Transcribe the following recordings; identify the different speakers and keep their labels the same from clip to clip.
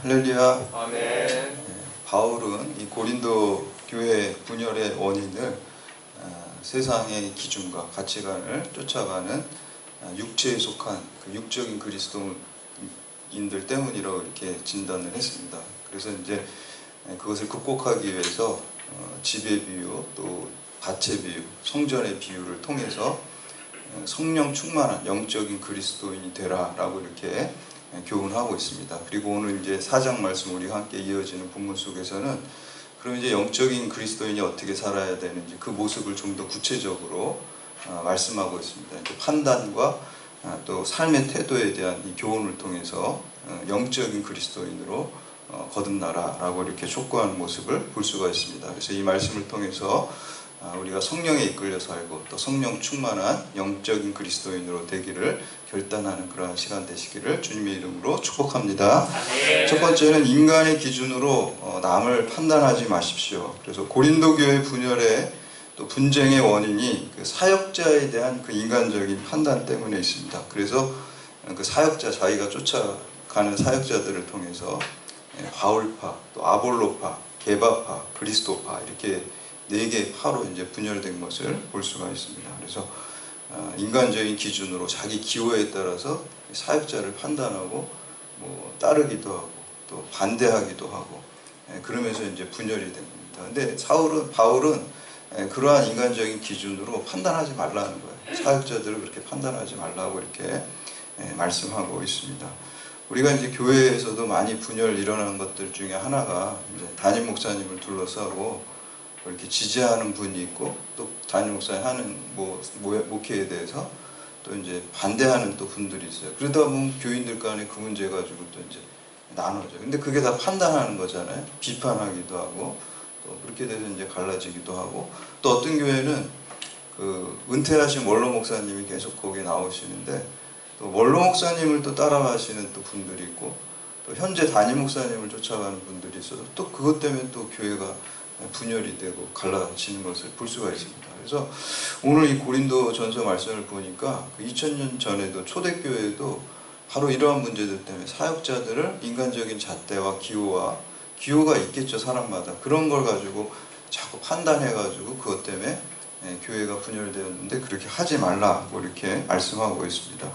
Speaker 1: 할렐루야.
Speaker 2: 아멘.
Speaker 1: 바울은 이 고린도 교회 분열의 원인을 세상의 기준과 가치관을 쫓아가는 육체에 속한 그 육적인 그리스도인들 때문이라고 이렇게 진단을 했습니다. 그래서 이제 그것을 극복하기 위해서 집의 비유, 또 밭의 비유, 성전의 비유를 통해서 성령 충만한 영적인 그리스도인이 되라라고 이렇게 교훈하고 있습니다. 그리고 오늘 이제 4장 말씀 우리가 함께 이어지는 본문 속에서는 그럼 이제 영적인 그리스도인이 어떻게 살아야 되는지 그 모습을 좀 더 구체적으로 말씀하고 있습니다. 이제 판단과 또 삶의 태도에 대한 이 교훈을 통해서 영적인 그리스도인으로 거듭나라라고 이렇게 촉구하는 모습을 볼 수가 있습니다. 그래서 이 말씀을 통해서 우리가 성령에 이끌려 살고 또 성령 충만한 영적인 그리스도인으로 되기를 결단하는 그러한 시간 되시기를 주님의 이름으로 축복합니다. 첫 번째는 인간의 기준으로 남을 판단하지 마십시오. 그래서 고린도 교회 분열의 또 분쟁의 원인이 그 사역자에 대한 그 인간적인 판단 때문에 있습니다. 그래서 그 사역자, 자기가 쫓아가는 사역자들을 통해서 바울파, 또 아볼로파, 게바파, 그리스도파 이렇게 4개의 파로 이제 분열된 것을 볼 수가 있습니다. 그래서 인간적인 기준으로 자기 기호에 따라서 사역자를 판단하고 뭐 따르기도 하고 또 반대하기도 하고 그러면서 이제 분열이 된 겁니다. 근데 바울은 그러한 인간적인 기준으로 판단하지 말라는 거예요. 사역자들을 그렇게 판단하지 말라고 이렇게 말씀하고 있습니다. 우리가 이제 교회에서도 많이 분열 일어나는 것들 중에 하나가 이제 담임 목사님을 둘러싸고 이렇게 지지하는 분이 있고 또 담임 목사님 하는 목회에 대해서 또 이제 반대하는 또 분들이 있어요. 그러다 보면 교인들 간에 그 문제 가지고 또 이제 나눠져. 근데 그게 다 판단하는 거잖아요. 비판하기도 하고 또 그렇게 돼서 이제 갈라지기도 하고 또 어떤 교회는 그 은퇴하신 원로 목사님이 계속 거기에 나오시는데 또 원로 목사님을 또 따라가시는 또 분들이 있고 또 현재 담임 목사님을 쫓아가는 분들이 있어서 또 그것 때문에 또 교회가 분열이 되고 갈라지는 것을 볼 수가 있습니다. 그래서 오늘 이 고린도 전서 말씀을 보니까 그 2000년 전에도 초대교회도 바로 이러한 문제들 때문에 사역자들을 인간적인 잣대와 기호가 있겠죠, 사람마다. 그런 걸 가지고 자꾸 판단해가지고 그것 때문에 교회가 분열되었는데 그렇게 하지 말라고 이렇게 말씀하고 있습니다.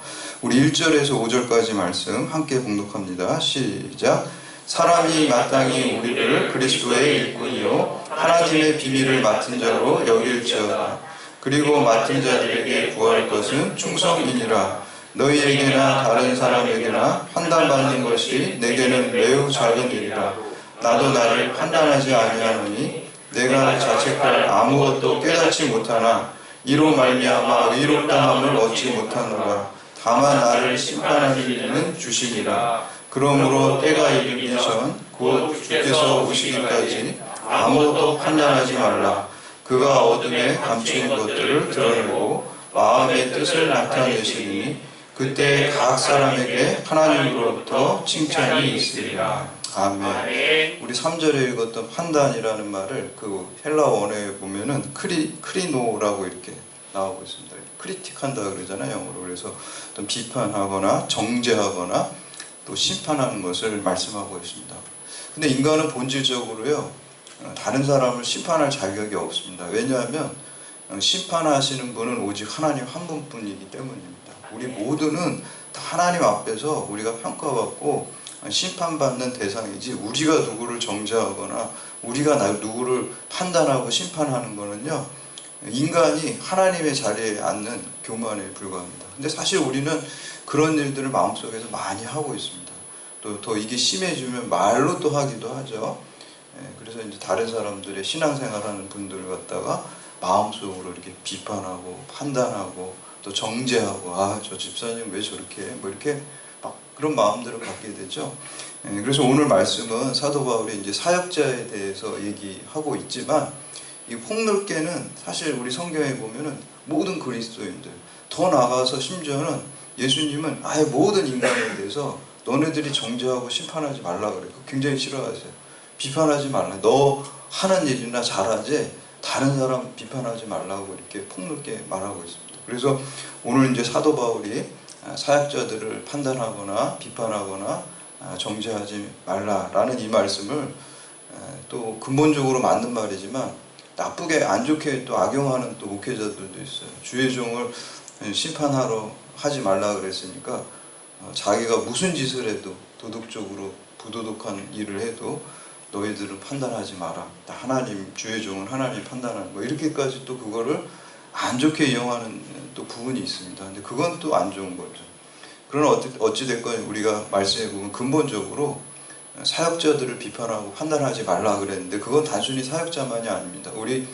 Speaker 1: 우리 1절에서 5절까지 말씀 함께 봉독합니다. 시작. 사람이 마땅히 우리를 그리스도의 일꾼이요 하나님의 비밀을 맡은 자로 여길지어다. 그리고 맡은 자들에게 구할 것은 충성이니라. 너희에게나 다른 사람에게나 판단받는 것이 내게는 매우 작은 일이라. 나도 나를 판단하지 아니하노니 내가 자책할 아무것도 깨닫지 못하나 이로 말미암아 의롭다함을 얻지 못하노라. 다만 나를 심판하실 이는 주시니라. 그러므로 때가 이르기 전 곧 주께서 오시기까지 아무것도 판단하지 말라. 그가 어둠에 감추는 것들을 드러내고 마음의 뜻을 나타내시니 그때 각 사람에게 하나님으로부터 칭찬이 있으리라. 아멘. 우리 3절에 읽었던 판단이라는 말을 그 헬라 원어에 보면은 크리노라고 이렇게 나오고 있습니다. 크리틱한다 그러잖아요, 영어로. 그래서 어떤 비판하거나 정죄하거나 또 심판하는 것을 말씀하고 있습니다. 근데 인간은 본질적으로요, 다른 사람을 심판할 자격이 없습니다. 왜냐하면 심판하시는 분은 오직 하나님 한 분뿐이기 때문입니다. 우리 모두는 다 하나님 앞에서 우리가 평가받고 심판받는 대상이지 우리가 누구를 정죄하거나 우리가 누구를 판단하고 심판하는 거는요, 인간이 하나님의 자리에 앉는 교만에 불과합니다. 근데 사실 우리는 그런 일들을 마음속에서 많이 하고 있습니다. 또 더 이게 심해지면 말로 또 하기도 하죠. 그래서 이제 다른 사람들의 신앙생활하는 분들을 갖다가 마음속으로 이렇게 비판하고 판단하고 또 정죄하고 저 집사님 왜 저렇게 뭐 이렇게 막 그런 마음들을 갖게 되죠. 그래서 오늘 말씀은 사도 바울이 이제 사역자에 대해서 얘기하고 있지만 이 폭넓게는 사실 우리 성경에 보면은 모든 그리스도인들, 더 나아가서 심지어는 예수님은 아예 모든 인간에 대해서 너네들이 정죄하고 심판하지 말라 그래요. 굉장히 싫어하세요. 비판하지 말라. 너 하는 일이나 잘하지 다른 사람 비판하지 말라고 이렇게 폭넓게 말하고 있습니다. 그래서 오늘 이제 사도 바울이 사역자들을 판단하거나 비판하거나 정죄하지 말라라는 이 말씀을 또 근본적으로 맞는 말이지만 나쁘게 안 좋게 또 악용하는 또 목회자들도 있어요. 주의 종을 심판하러 하지 말라 그랬으니까 자기가 무슨 짓을 해도 도덕적으로 부도덕한 일을 해도 너희들은 판단하지 마라. 하나님, 주의 종은 하나님 판단하는 거. 이렇게까지 또 그거를 안 좋게 이용하는 또 부분이 있습니다. 근데 그건 또 안 좋은 거죠. 그러나 어찌됐건 우리가 말씀해 보면 근본적으로 사역자들을 비판하고 판단하지 말라 그랬는데 그건 단순히 사역자만이 아닙니다. 우리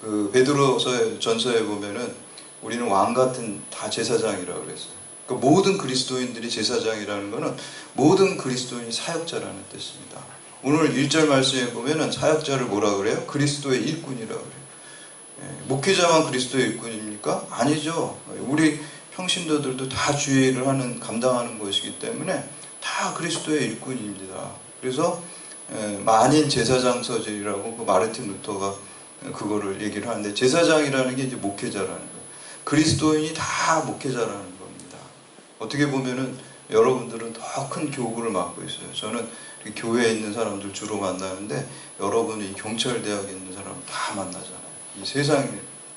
Speaker 1: 그 베드로서 전서에 보면은 우리는 왕 같은 다 제사장이라고 그랬어요. 그러니까 모든 그리스도인들이 제사장이라는 것은 모든 그리스도인이 사역자라는 뜻입니다. 오늘 1절 말씀에 보면은 사역자를 뭐라 그래요? 그리스도의 일꾼이라고 그래요. 목회자만 그리스도의 일꾼입니까? 아니죠. 우리 평신도들도 다 주의 일을 감당하는 것이기 때문에 다 그리스도의 일꾼입니다. 그래서 만인 제사장 서절이라고 그 마르틴 루터가 그거를 얘기를 하는데 제사장이라는 게 이제 목회자라는 거예요. 그리스도인이 다 목회자라는 겁니다. 어떻게 보면은 여러분들은 더 큰 교구를 맡고 있어요. 저는 교회에 있는 사람들 주로 만나는데 여러분이 경찰대학에 있는 사람 다 만나잖아요. 이 세상에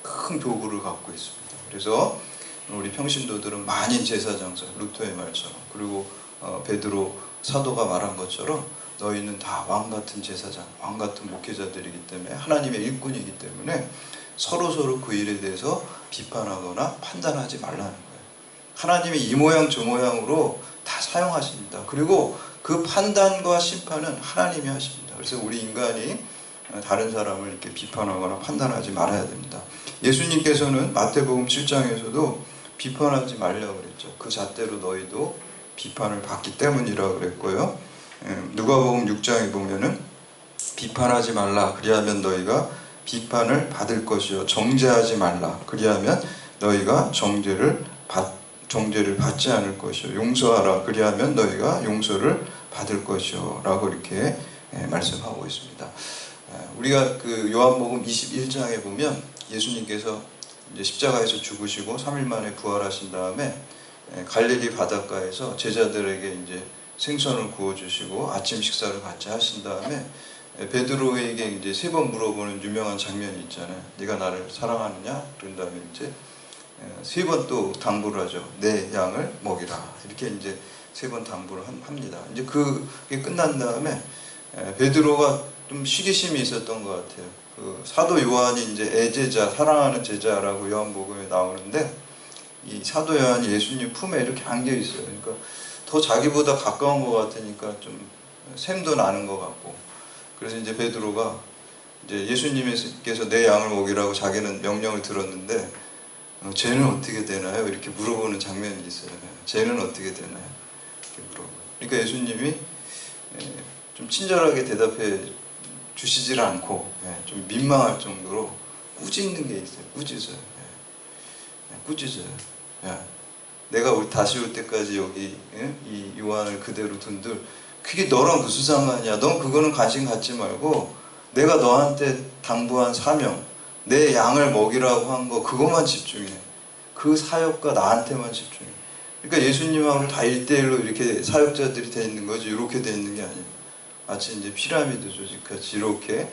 Speaker 1: 큰 교구를 갖고 있습니다. 그래서 우리 평신도들은 만인 제사장서 루터의 말처럼 그리고 베드로 사도가 말한 것처럼 너희는 다 왕같은 제사장, 왕같은 목회자들이기 때문에 하나님의 일꾼이기 때문에 서로 그 일에 대해서 비판하거나 판단하지 말라는 거예요. 하나님이 이 모양 저 모양으로 다 사용하십니다. 그리고 그 판단과 심판은 하나님이 하십니다. 그래서 우리 인간이 다른 사람을 이렇게 비판하거나 판단하지 말아야 됩니다. 예수님께서는 마태복음 7장에서도 비판하지 말라고 그랬죠. 그 잣대로 너희도 비판을 받기 때문이라고 그랬고요. 누가복음 6장에 보면은 비판하지 말라 그리하면 너희가 비판을 받을 것이요 정죄하지 말라 그리하면 너희가 정죄를 받지 않을 것이요 용서하라 그리하면 너희가 용서를 받을 것이요 라고 이렇게 말씀하고 있습니다. 우리가 그 요한복음 21장에 보면 예수님께서 이제 십자가에서 죽으시고 3일 만에 부활하신 다음에 갈릴리 바닷가에서 제자들에게 이제 생선을 구워주시고 아침 식사를 같이 하신 다음에 베드로에게 이제 3번 물어보는 유명한 장면이 있잖아요. 네가 나를 사랑하느냐? 그런 다음에 이제 3번 또 당부를 하죠. 내 양을 먹이라. 이렇게 이제 3번 당부를 합니다. 이제 그게 끝난 다음에 베드로가 좀 시기심이 있었던 것 같아요. 그 사도 요한이 이제 애제자, 사랑하는 제자라고 요한복음에 나오는데 이 사도 요한이 예수님 품에 이렇게 안겨 있어요. 그러니까 더 자기보다 가까운 것 같으니까 좀 샘도 나는 것 같고. 그래서 이제 베드로가 이제 예수님께서 내 양을 먹이라고 자기는 명령을 들었는데 쟤는 어떻게 되나요? 이렇게 물어보는 장면이 있어요. 쟤는 어떻게 되나요? 이렇게 물어보고. 그러니까 예수님이 좀 친절하게 대답해 주시질 않고 좀 민망할 정도로 꾸짖는 게 있어요. 꾸짖어요. 꾸짖어요. 야, 내가 다시 올 때까지 여기 이 요한을 그대로 둔들 그게 너랑 무슨 상관이야. 넌 그거는 관심 갖지 말고 내가 너한테 당부한 사명 내 양을 먹이라고 한 거 그것만 집중해. 그 사역과 나한테만 집중해. 그러니까 예수님하고 다 1대1로 이렇게 사역자들이 돼 있는 거지 이렇게 돼 있는 게 아니에요. 마치 이제 피라미드 조직같이 이렇게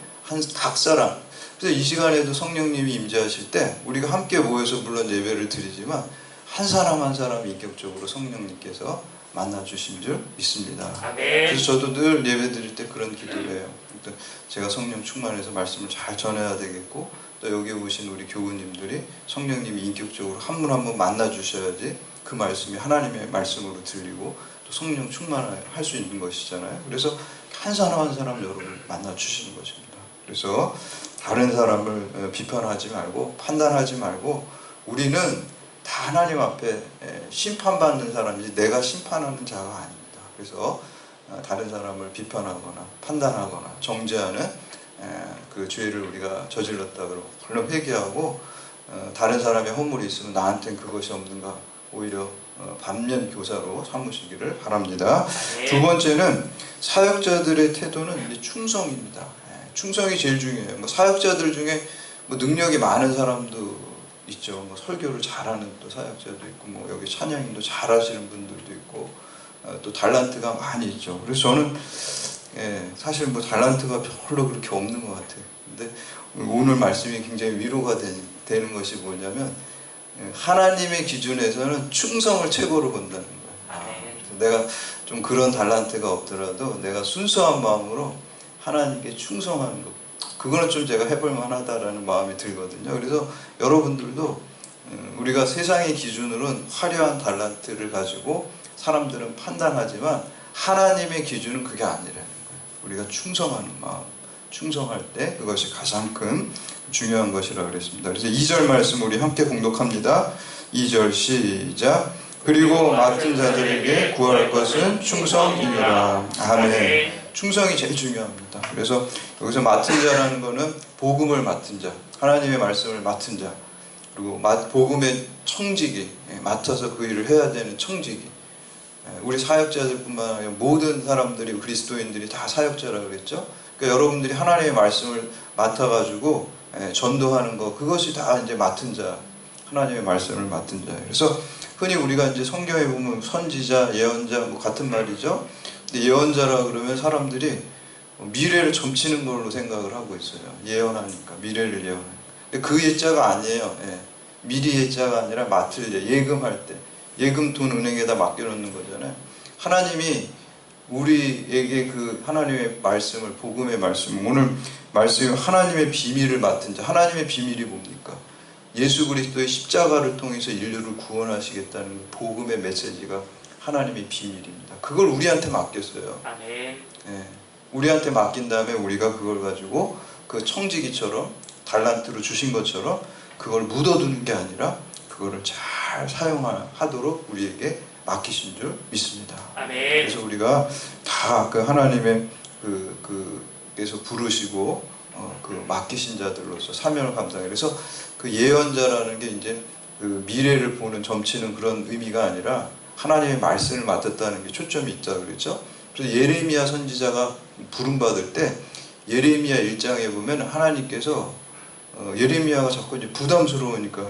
Speaker 1: 각 사람. 그래서 이 시간에도 성령님이 임재하실 때 우리가 함께 모여서 물론 예배를 드리지만 한 사람 한 사람 인격적으로 성령님께서 만나주신 줄 믿습니다.
Speaker 2: 아멘.
Speaker 1: 그래서 저도 늘 예배 드릴 때 그런 기도를 해요. 제가 성령 충만해서 말씀을 잘 전해야 되겠고 또 여기 오신 우리 교우님들이 성령님이 인격적으로 한 분 한 분 만나주셔야지 그 말씀이 하나님의 말씀으로 들리고 또 성령 충만할 수 있는 것이잖아요. 그래서 한 사람 한 사람 여러분 만나주시는 것입니다. 그래서 다른 사람을 비판하지 말고 판단하지 말고 우리는 다 하나님 앞에 심판받는 사람이지 내가 심판하는 자가 아닙니다. 그래서 다른 사람을 비판하거나 판단하거나 정죄하는 그 죄를 우리가 저질렀다 그러고 물론 회개하고 다른 사람의 허물이 있으면 나한테는 그것이 없는가 오히려 반면 교사로 삼으시기를 바랍니다. 두 번째는 사역자들의 태도는 이제 충성입니다. 충성이 제일 중요해요. 뭐 사역자들 중에 뭐 능력이 많은 사람도 있죠. 뭐 설교를 잘하는 또 사역자도 있고, 뭐 여기 찬양인도 잘하시는 분들도 있고, 또 달란트가 많이 있죠. 그래서 저는 사실 뭐 달란트가 별로 그렇게 없는 것 같아요. 근데 오늘 말씀이 굉장히 위로가 되는 것이 뭐냐면 하나님의 기준에서는 충성을 최고로 본다는 거예요. 내가 좀 그런 달란트가 없더라도 내가 순수한 마음으로 하나님께 충성하는 것, 그거는 좀 제가 해볼 만하다라는 마음이 들거든요. 그래서 여러분들도 우리가 세상의 기준으로는 화려한 달란트를 가지고 사람들은 판단하지만 하나님의 기준은 그게 아니라는 거예요. 우리가 충성하는 마음, 충성할 때 그것이 가장 큰 중요한 것이라고 그랬습니다. 그래서 2절 말씀 우리 함께 봉독합니다. 2절 시작. 그리고 맡은 자들에게 구할 것은 충성이니라. 아멘. 충성이 제일 중요합니다. 그래서 여기서 맡은 자라는 것은 복음을 맡은 자, 하나님의 말씀을 맡은 자, 그리고 복음의 청지기, 맡아서 그 일을 해야 되는 청지기. 우리 사역자들뿐만 아니라 모든 사람들이, 그리스도인들이 다 사역자라고 그랬죠. 그러니까 여러분들이 하나님의 말씀을 맡아가지고 전도하는 것, 그것이 다 이제 맡은 자, 하나님의 말씀을 맡은 자. 그래서 흔히 우리가 이제 성경에 보면 선지자, 예언자 뭐 같은 말이죠. 근데 예언자라 그러면 사람들이 미래를 점치는 걸로 생각을 하고 있어요. 예언하니까, 미래를 예언하니까. 근데 그 예자가 아니에요. 미리 예자가 아니라 맡을 예, 예금할 때. 예금 돈 은행에다 맡겨놓는 거잖아요. 하나님이 우리에게 그 하나님의 말씀을, 복음의 말씀, 오늘 말씀이 하나님의 비밀을 맡은 자. 하나님의 비밀이 뭡니까? 예수 그리스도의 십자가를 통해서 인류를 구원하시겠다는 복음의 메시지가 하나님의 비밀입니다. 그걸 우리한테 맡겼어요.
Speaker 2: 아멘.
Speaker 1: 우리한테 맡긴 다음에 우리가 그걸 가지고 그 청지기처럼 달란트로 주신 것처럼 그걸 묻어두는 게 아니라 그거를 잘 사용하도록 우리에게 맡기신 줄 믿습니다.
Speaker 2: 아멘.
Speaker 1: 그래서 우리가 다 그 하나님의 그에서 부르시고 그 맡기신 자들로서 사명을 감당해요. 그래서 그 예언자라는 게 이제 그 미래를 보는, 점치는 그런 의미가 아니라 하나님의 말씀을 맡았다는 게 초점이 있다 그랬죠. 그래서 예레미야 선지자가 부름받을 때 예레미야 1장에 보면 하나님께서 예레미야가 자꾸 이제 부담스러우니까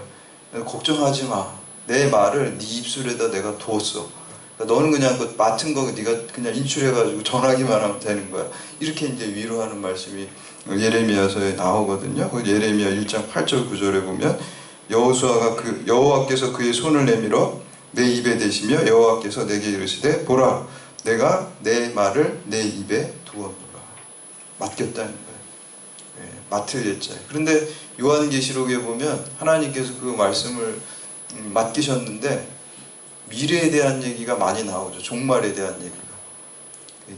Speaker 1: 걱정하지 마. 내 말을 네 입술에다 내가 두었어. 그러니까 너는 그냥 그 맡은 거 네가 그냥 인출해가지고 전하기만 하면 되는 거야. 이렇게 이제 위로하는 말씀이 예레미야서에 나오거든요. 그 예레미야 1장 8절 9절에 보면 여호와께서 그의 손을 내밀어 내 입에 대시며 여호와께서 내게 이르시되 보라 내가 내 말을 내 입에 두었노라. 맡겼다는 거예요. 맡을 예자. 그런데 요한계시록에 보면 하나님께서 그 말씀을 맡기셨는데 미래에 대한 얘기가 많이 나오죠. 종말에 대한 얘기가.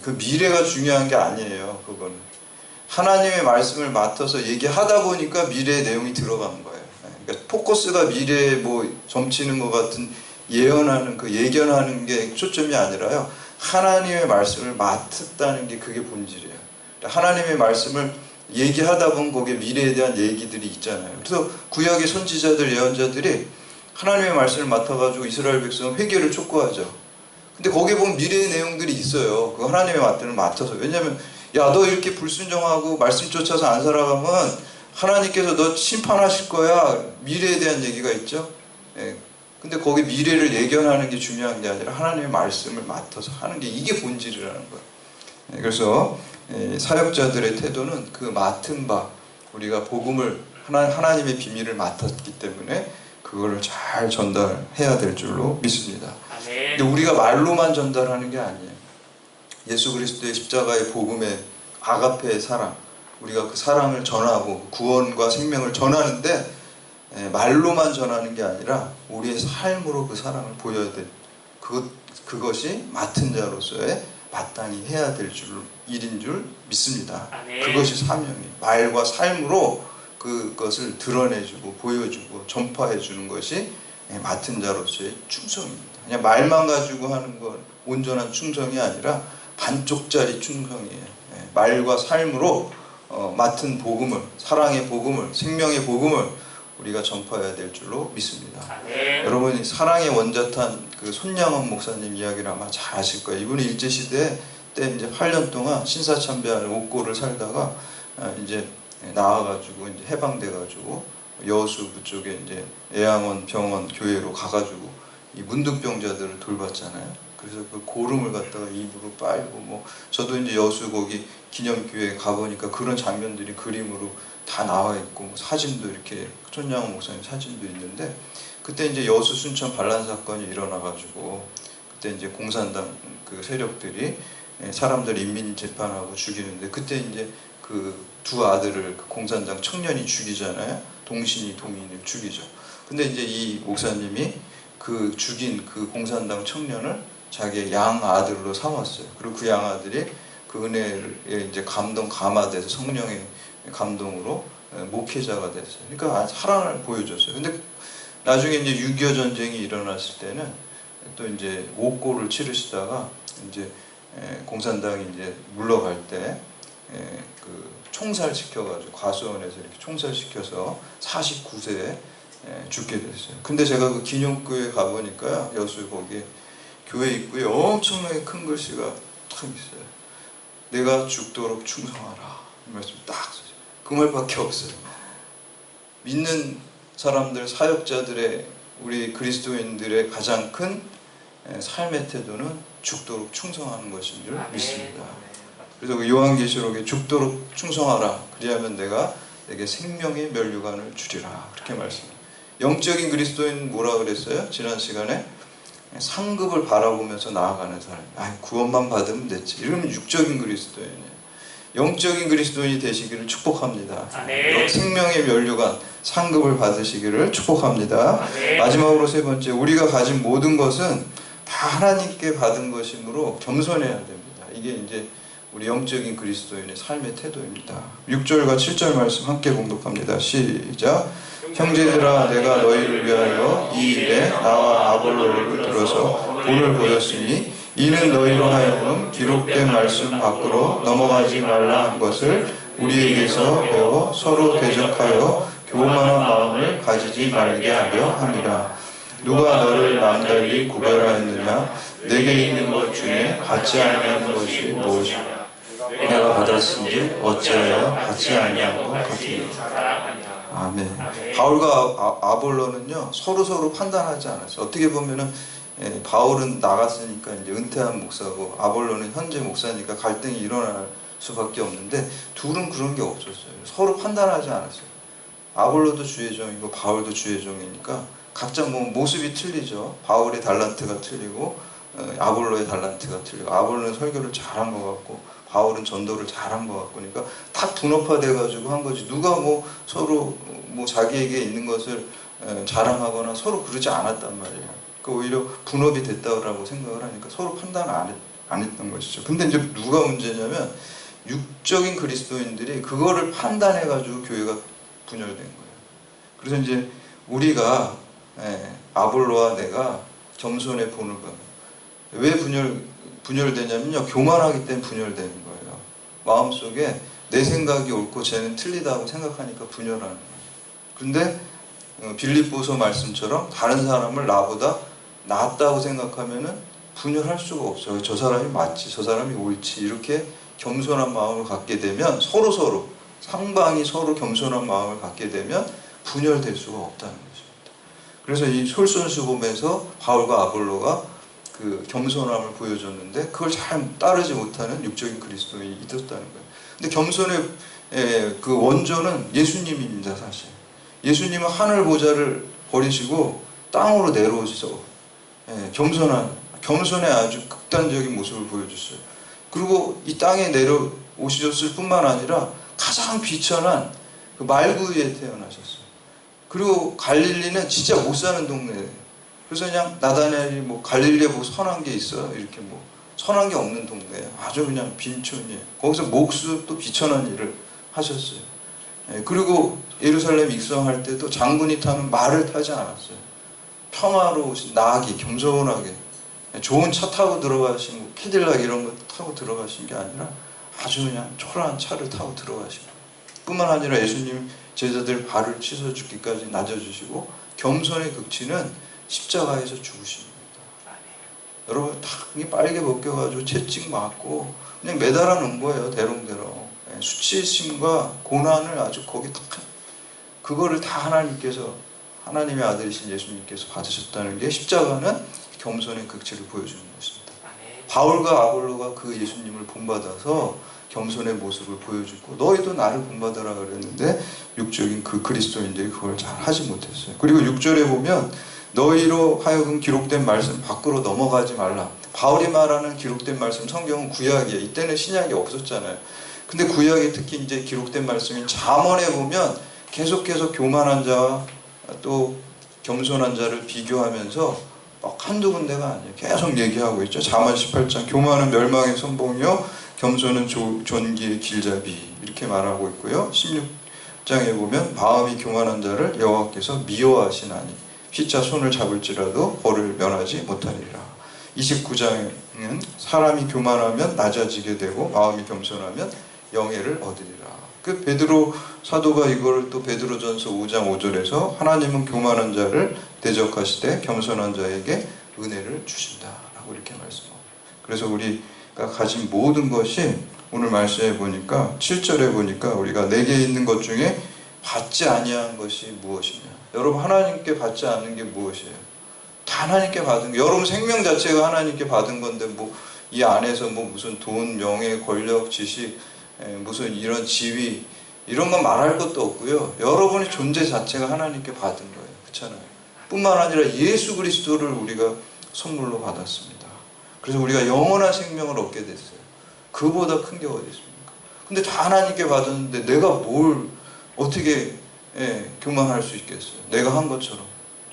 Speaker 1: 그 미래가 중요한 게 아니에요. 그거는 하나님의 말씀을 맡아서 얘기하다 보니까 미래의 내용이 들어간 거예요. 그러니까 포커스가 미래에 뭐 점치는 것 같은 예언하는 그 예견하는 게 초점이 아니라요. 하나님의 말씀을 맡았다는 게 그게 본질이에요. 하나님의 말씀을 얘기하다 보면 거기에 미래에 대한 얘기들이 있잖아요. 그래서 구약의 선지자들, 예언자들이 하나님의 말씀을 맡아가지고 이스라엘 백성 회개를 촉구하죠. 근데 거기에 보면 미래의 내용들이 있어요. 그 하나님의 말씀을 맡아서. 왜냐하면 야, 너 이렇게 불순종하고 말씀 쫓아서 안 살아가면 하나님께서 너 심판하실 거야. 미래에 대한 얘기가 있죠. 근데 거기 미래를 예견하는 게 중요한 게 아니라 하나님의 말씀을 맡아서 하는 게 이게 본질이라는 거예요. 그래서 사역자들의 태도는 그 맡은 바, 우리가 복음을 하나님의 비밀을 맡았기 때문에 그거를 잘 전달해야 될 줄로 믿습니다. 근데 우리가 말로만 전달하는 게 아니에요. 예수 그리스도의 십자가의 복음의 아가페의 사랑, 우리가 그 사랑을 전하고 구원과 생명을 전하는데 말로만 전하는 게 아니라 우리의 삶으로 그 사랑을 보여야 돼. 그것이 맡은 자로서의 마땅히 해야 될 일인 줄 믿습니다. 그것이 사명이에요. 말과 삶으로 그것을 드러내주고 보여주고 전파해주는 것이 맡은 자로서의 충성입니다. 그냥 말만 가지고 하는 건 온전한 충성이 아니라 반쪽짜리 충성이에요. 말과 삶으로 맡은 복음을, 사랑의 복음을, 생명의 복음을 우리가 전파해야 될 줄로 믿습니다. 여러분이 사랑의 원자탄 그 손양원 목사님 이야기를 아마 잘 아실 거예요. 이분이 일제시대 때 이제 8년 동안 신사참배하는 옥고를 살다가 이제 나와가지고 이제 해방돼가지고 여수 그쪽에 이제 애양원 병원 교회로 가가지고 이 문둥병자들을 돌봤잖아요. 그래서 그 고름을 갖다가 입으로 빨고 뭐 저도 이제 여수 거기 기념교회 가보니까 그런 장면들이 그림으로 다 나와 있고 뭐 사진도 이렇게 손양호 목사님 사진도 있는데 그때 이제 여수 순천 반란 사건이 일어나가지고 그때 이제 공산당 그 세력들이 사람들 인민 재판하고 죽이는데 그때 이제 그 두 아들을 그 공산당 청년이 죽이잖아요. 동신이 동인을 죽이죠. 근데 이제 이 목사님이 그 죽인 그 공산당 청년을 자기의 양 아들로 삼았어요. 그리고 그 양 아들이 그 은혜에 이제 감화돼서 성령의 감동으로 목회자가 됐어요. 그러니까 사랑을 보여줬어요. 근데 나중에 이제 6.25 전쟁이 일어났을 때는 또 이제 옥고를 치르시다가 이제 공산당이 이제 물러갈 때 그 총살시켜가지고 과수원에서 이렇게 총살시켜서 49세에 죽게 됐어요. 근데 제가 그 기념교회 가보니까요, 여수 거기에 교회 입구에 엄청나게 큰 글씨가 탁 있어요. 내가 죽도록 충성하라. 이 말씀 딱 써요. 그 말밖에 없어요. 믿는 사람들, 사역자들의, 우리 그리스도인들의 가장 큰 삶의 태도는 죽도록 충성하는 것인 줄 믿습니다. 그래서 그 요한계시록에 죽도록 충성하라. 그리하면 내가 내게 생명의 면류관을 주리라. 그렇게 말씀합니다. 영적인 그리스도인 뭐라 그랬어요? 지난 시간에 상급을 바라보면서 나아가는 사람. 구원만 받으면 됐지. 이러면 육적인 그리스도인이에요. 영적인 그리스도인이 되시기를 축복합니다. 생명의 면류관, 상급을 받으시기를 축복합니다. 마지막으로 세 번째, 우리가 가진 모든 것은 다 하나님께 받은 것이므로 겸손해야 됩니다. 이게 이제 우리 영적인 그리스도인의 삶의 태도입니다. 6절과 7절 말씀 함께 봉독합니다. 시작. 형제들아, 내가 너희를 위하여 이 일에 나와 아볼로를 들어서 본을 보였으니 이는 너희로 하여금 기록된 말씀 밖으로 넘어가지 말라 한 것을 우리에게서 배워 서로 대적하여 교만한 마음을 가지지 말게 하려 함이라. 누가 너를 남달리 구별하였느냐? 내게 있는 것 중에 같지 아니한 것이 무엇이냐? 내가 받았은지 어찌하여 같지 아니한 것 같으냐? 아멘. 바울과 아볼로는요 서로 판단하지 않았어요. 어떻게 보면은 바울은 나갔으니까 이제 은퇴한 목사고 아볼로는 현재 목사니까 갈등이 일어날 수밖에 없는데 둘은 그런 게 없었어요. 서로 판단하지 않았어요. 아볼로도 주의 종이고 바울도 주의 종이니까 각자 뭐 모습이 틀리죠. 바울의 달란트가 틀리고 아볼로의 달란트가 틀리고 아볼로는 설교를 잘한 것 같고 바울은 전도를 잘한 것 같고 그러니까 다 분업화돼 가지고 한 거지. 누가 뭐 서로 뭐 자기에게 있는 것을 자랑하거나 서로 그러지 않았단 말이에요. 그 오히려 분업이 됐다고 생각을 하니까 서로 판단을 안 했던 것이죠. 근데 이제 누가 문제냐면 육적인 그리스도인들이 그거를 판단해 가지고 교회가 분열된 거예요. 그래서 이제 우리가 아볼로와 내가 겸손의 본을 받는. 왜 분열되냐면요, 교만하기 때문에 분열되는 거예요. 마음속에 내 생각이 옳고 쟤는 틀리다고 생각하니까 분열하는 거예요. 근데 빌립보서 말씀처럼 다른 사람을 나보다 낫다고 생각하면은 분열할 수가 없어요. 저 사람이 맞지, 저 사람이 옳지. 이렇게 겸손한 마음을 갖게 되면 서로 상방이 서로 겸손한 마음을 갖게 되면 분열될 수가 없다는 것입니다. 그래서 이 솔선수범에서 바울과 아볼로가 그 겸손함을 보여줬는데 그걸 잘 따르지 못하는 육적인 그리스도인이 있었다는 거예요. 근데 겸손의 그 원조는 예수님입니다. 사실 예수님은 하늘 보좌를 버리시고 땅으로 내려오셔서 겸손의 아주 극단적인 모습을 보여줬어요. 그리고 이 땅에 내려오셨을 뿐만 아니라 가장 비천한 그 말구에 태어나셨어요. 그리고 갈릴리는 진짜 못 사는 동네예요. 그래서 그냥 나다나엘이 뭐 갈릴리에 뭐 선한 게 있어? 이렇게 뭐 선한 게 없는 동네예요. 아주 그냥 빈촌이에요. 거기서 목수 또 비천한 일을 하셨어요. 그리고 예루살렘 입성할 때도 장군이 타는 말을 타지 않았어요. 평화로우신 나귀, 겸손하게 좋은 차 타고 들어가신 거, 캐딜락 이런 거 타고 들어가신 게 아니라 아주 그냥 초라한 차를 타고 들어가신 거. 뿐만 아니라 예수님 제자들 발을 씻어 죽기까지 낮아주시고 겸손의 극치는 십자가에서 죽으십니다. 여러분 다 빨개 벗겨가지고 채찍 맞고 그냥 매달아 놓은 거예요. 대롱대롱. 수치심과 고난을 아주 거기 딱 그거를 다 하나님께서 하나님의 아들이신 예수님께서 받으셨다는 게 십자가는 겸손의 극치를 보여주는 것입니다. 바울과 아볼로가 그 예수님을 본받아서 겸손의 모습을 보여주고 너희도 나를 본받아라 그랬는데 육적인 그 그리스도인들이 그걸 잘 하지 못했어요. 그리고 6절에 보면 너희로 하여금 기록된 말씀 밖으로 넘어가지 말라. 바울이 말하는 기록된 말씀, 성경은 구약이에요. 이때는 신약이 없었잖아요. 근데 구약에 특히 이제 기록된 말씀인 잠언에 보면 계속해서 교만한 자와 또 겸손한 자를 비교하면서 막 한두 군데가 아니에요. 계속 얘기하고 있죠. 잠언 18장 교만은 멸망의 선봉이요 겸손은 존귀의 길잡이 이렇게 말하고 있고요. 16장에 보면 마음이 교만한 자를 여호와께서 미워하시나니 피차 손을 잡을지라도 벌을 면하지 못하리라. 29장에는 사람이 교만하면 낮아지게 되고 마음이 겸손하면 영예를 얻으리라. 그 베드로 사도가 이걸 또 베드로전서 5장 5절에서 하나님은 교만한 자를 대적하시되 겸손한 자에게 은혜를 주신다라고 이렇게 말씀합니다. 그래서 우리가 가진 모든 것이 오늘 말씀해 보니까 7절에 보니까 우리가 내게 있는 것 중에 받지 아니한 것이 무엇이냐. 여러분 하나님께 받지 않은 게 무엇이에요? 다 하나님께 받은 게 여러분 생명 자체가 하나님께 받은 건데 뭐 이 안에서 뭐 무슨 돈, 명예, 권력, 지식 무슨 이런 지위 이런 건 말할 것도 없고요. 여러분의 존재 자체가 하나님께 받은 거예요. 그렇잖아요. 뿐만 아니라 예수 그리스도를 우리가 선물로 받았습니다. 그래서 우리가 영원한 생명을 얻게 됐어요. 그보다 큰 게 어디 있습니까? 근데 다 하나님께 받았는데 내가 뭘 어떻게 교만할 수 있겠어요? 내가 한 것처럼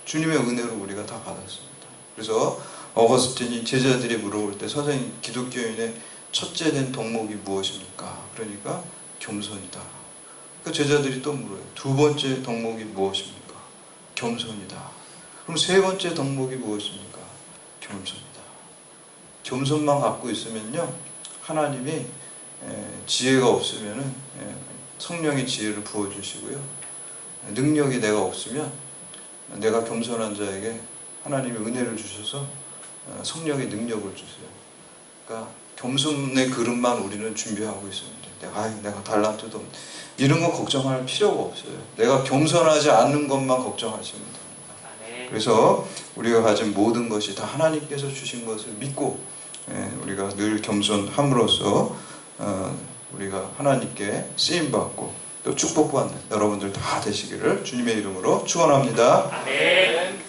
Speaker 1: 주님의 은혜로 우리가 다 받았습니다. 그래서 어거스틴이 제자들이 물어볼 때 선생님 기독교인의 첫째 된 덕목이 무엇입니까? 그러니까 겸손이다. 그 제자들이 또 물어요. 두 번째 덕목이 무엇입니까? 겸손이다. 그럼 세 번째 덕목이 무엇입니까? 겸손이다. 겸손만 갖고 있으면요 하나님이 지혜가 없으면은 성령의 지혜를 부어주시고요 능력이 내가 없으면 내가 겸손한 자에게 하나님이 은혜를 주셔서 성령의 능력을 주세요. 그러니까 겸손의 그릇만 우리는 준비하고 있습니다. 내가 달란트도 없는데 이런 거 걱정할 필요가 없어요. 내가 겸손하지 않는 것만 걱정하시면 됩니다. 그래서 우리가 가진 모든 것이 다 하나님께서 주신 것을 믿고 우리가 늘 겸손함으로써 우리가 하나님께 쓰임받고 또 축복받는 여러분들 다 되시기를 주님의 이름으로 축원합니다.
Speaker 2: 아멘.